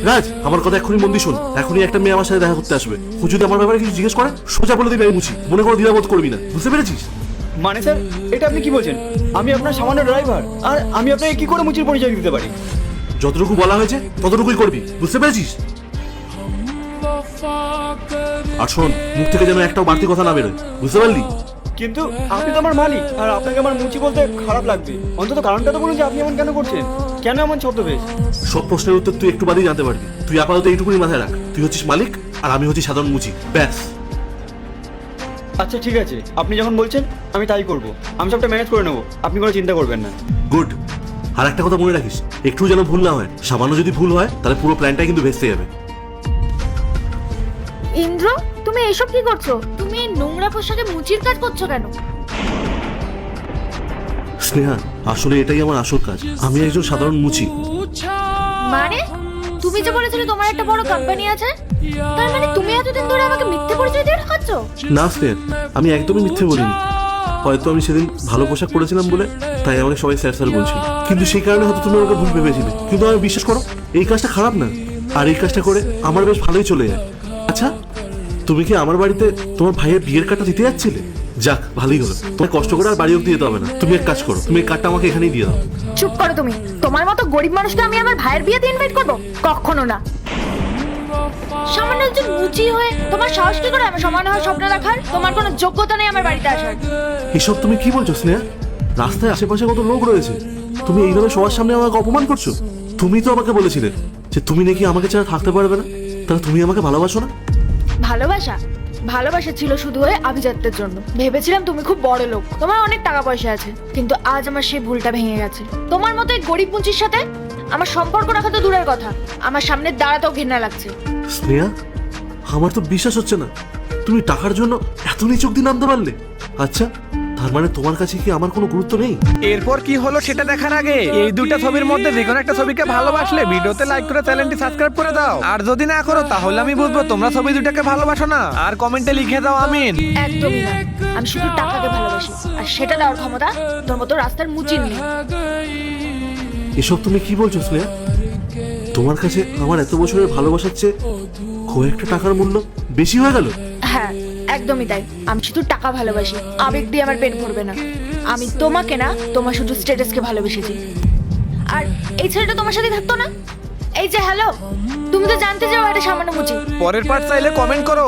রাজ, আমার কথা এখনই মন দিয়ে শোন। এখনই একটা মেয়ে আমার সাথে দেখা করতে আসবে। ও যদি আমার ব্যাপারে কিছু জিজ্ঞেস করে, সোজা বলে দিবি আমি মুছি। মনে করে দ্বিধাবোধ করবি না, বুঝতে পেরেছিস? মানে স্যার, এটা আপনি কি বলছেন? আমি আপনার সামান্য ড্রাইভার, আর আমি আপনাকে কি করে মুচির পরিচয় দিতে পারি? যতটুকু বলা হয়েছে ততটুকুই করবি, বুঝতে পেরেছিস? আর শোন, মুখ থেকে যেন একটাও বাড়তি কথা না বেরোয়, বুঝতে পারলি? কিন্তু আপনি তো আমার মালিক, আর আপনাকে আমার মুচি বলতে খারাপ লাগবে। অন্তত কারণটা তো বলুন যে আপনি এমন কেন করছেন, কেন এমন ছদ্মবেশ? সব প্রশ্নের উত্তর তুই একটু বাদেই জানতে পারবি। তুই আপাতত এইটুকুনি মাথায় রাখ, তুই হচ্ছিস মালিক আর আমি হচ্ছি সাধারণ মুচি, ব্যাস। আচ্ছা ঠিক আছে, আপনি যখন বলছেন আমি তাই করব। আমি সবটা ম্যানেজ করে নেবো, আপনি কোনো চিন্তা করবেন না। গুড। আর একটা কথা মনে রাখিস, একটু যেন ভুল না হয়। সামান্য যদি ভুল হয় তাহলে পুরো প্ল্যানটাই কিন্তু ভেস্তে যাবে। ইন্দ্র, তুমি এসব কি করছো? তুমি এই নোংরা পোশাকে মুচির কাজ করছো কেন? স্নেহা, আসলে এটাই আমার আসল কাজ। আমি একজন সাধারণ মুচি। মানে তুমি যে বলেছিলে তোমার একটা বড় কোম্পানি আছে, তার মানে তুমি এতদিন ধরে আমাকে মিথ্যে পরিচয় দিয়ে রাখাচ্ছ? না স্নেহা, আমি একদমই মিথ্যে বলিনি। হয়তো আমি সেদিন ভালো পোশাক পরেছিলাম বলে তাই আমাকে সবাই স্যার স্যার বলছিল, কিন্তু সেই কারণে হয়তো তুমি আমাকে ভুল ভেবেছিলে। কিন্তু আমি বিশ্বাস করো, এই কাজটা খারাপ না, আর এই কাজটা করে আমার বেশ ভালোই চলে যায়। আচ্ছা, তুমি কি আমার বাড়িতে তোমার ভাইয়ের বিয়ের কার্ডটা দিতে যাচ্ছিলে? যাক, ভালোই হলো। তোমার কষ্ট করে আর বাড়ি অব্দি যেতে হবে না। তুমি এক কাজ করো, তুমি এই কার্ডটা আমাকে এখানেই দিয়ে দাও। চুপ করো তুমি। তোমার মতো গরিব মানুষকে আমি আমার ভাইয়ের বিয়েতে ইনভাইট করব? কখনো না। সামান্য একজন মুচি হয়ে তোমার সাহস কি করে আমার সমান হওয়ার স্বপ্ন দেখার? তোমার কোনো যোগ্যতা নেই আমার বাড়িতে আসার। এসব তুমি কি বলছো স্নেহা? রাস্তায় আশেপাশে কত লোক রয়েছে, তুমি এইভাবে সবার সামনে আমাকে অপমান করছো। তুমি তো আমাকে বলেছিলে যে তুমি নাকি আমাকে ছাড়া থাকতে পারবে না, তাহলে তুমি আমাকে ভালোবাসো না? ভালোবাসা? ভালোবাসা ছিল শুধু ওই আভিজাত্যের জন্য। ভেবেছিলাম তুমি খুব বড় লোক, তোমার অনেক টাকা পয়সা আছে। কিন্তু আজ আমার সেই ভুলটা ভেঙে গেছে। তোমার মতো এই গরিব মুচির সাথে আমার সম্পর্ক রাখা তো দূরের কথা, আমার সামনে দাঁড়াতেও ঘৃণা লাগছে। স্নেহা, আমার তো বিশ্বাস হচ্ছে না তুমি টাকার জন্য এত নিচক দিয়ে নামতে পারলে। আচ্ছা, তার মানে তোমার কাছে কি আমার কোনো গুরুত্ব নেই? এরপর কি হলো সেটা দেখার আগে এই দুইটা ছবির মধ্যে যে কোনো একটা ছবিকে ভালোবাসলে ভিডিওতে লাইক করে চ্যানেলটি সাবস্ক্রাইব করে দাও। আর যদি না করো তাহলে আমি বুঝবো তোমরা ছবি দুটাকে ভালোবাসো না। আর কমেন্টে লিখে দাও আমিন। একদমই না, আমি শুধু টাকাকে ভালোবাসি, আর সেটা দেওয়ার ক্ষমতা তোর মতো রাস্তার মুচির নেই। এসব তুমি কি বলছো স্নেহা? তোমার কাছে আমার এত বছরের ভালোবাসার চেয়ে কয়েকটা টাকার মূল্য বেশি হয়ে গেল? হ্যাঁ, একদমই তাই। আমি শুধু টাকা ভালোবাসি, আবেগ দিয়ে আমার পেট ভরবে না। আমি তোমাকে না, তোমার শুধু স্ট্যাটাসকে ভালোবেসেছি। আর এই ছেলেটা তোমার সাথে থাকতো না? এই যে হ্যালো, তুমি তো জানতে চাও এটা সামান্য মুচি। পরের পার্ট চাইলে কমেন্ট করো।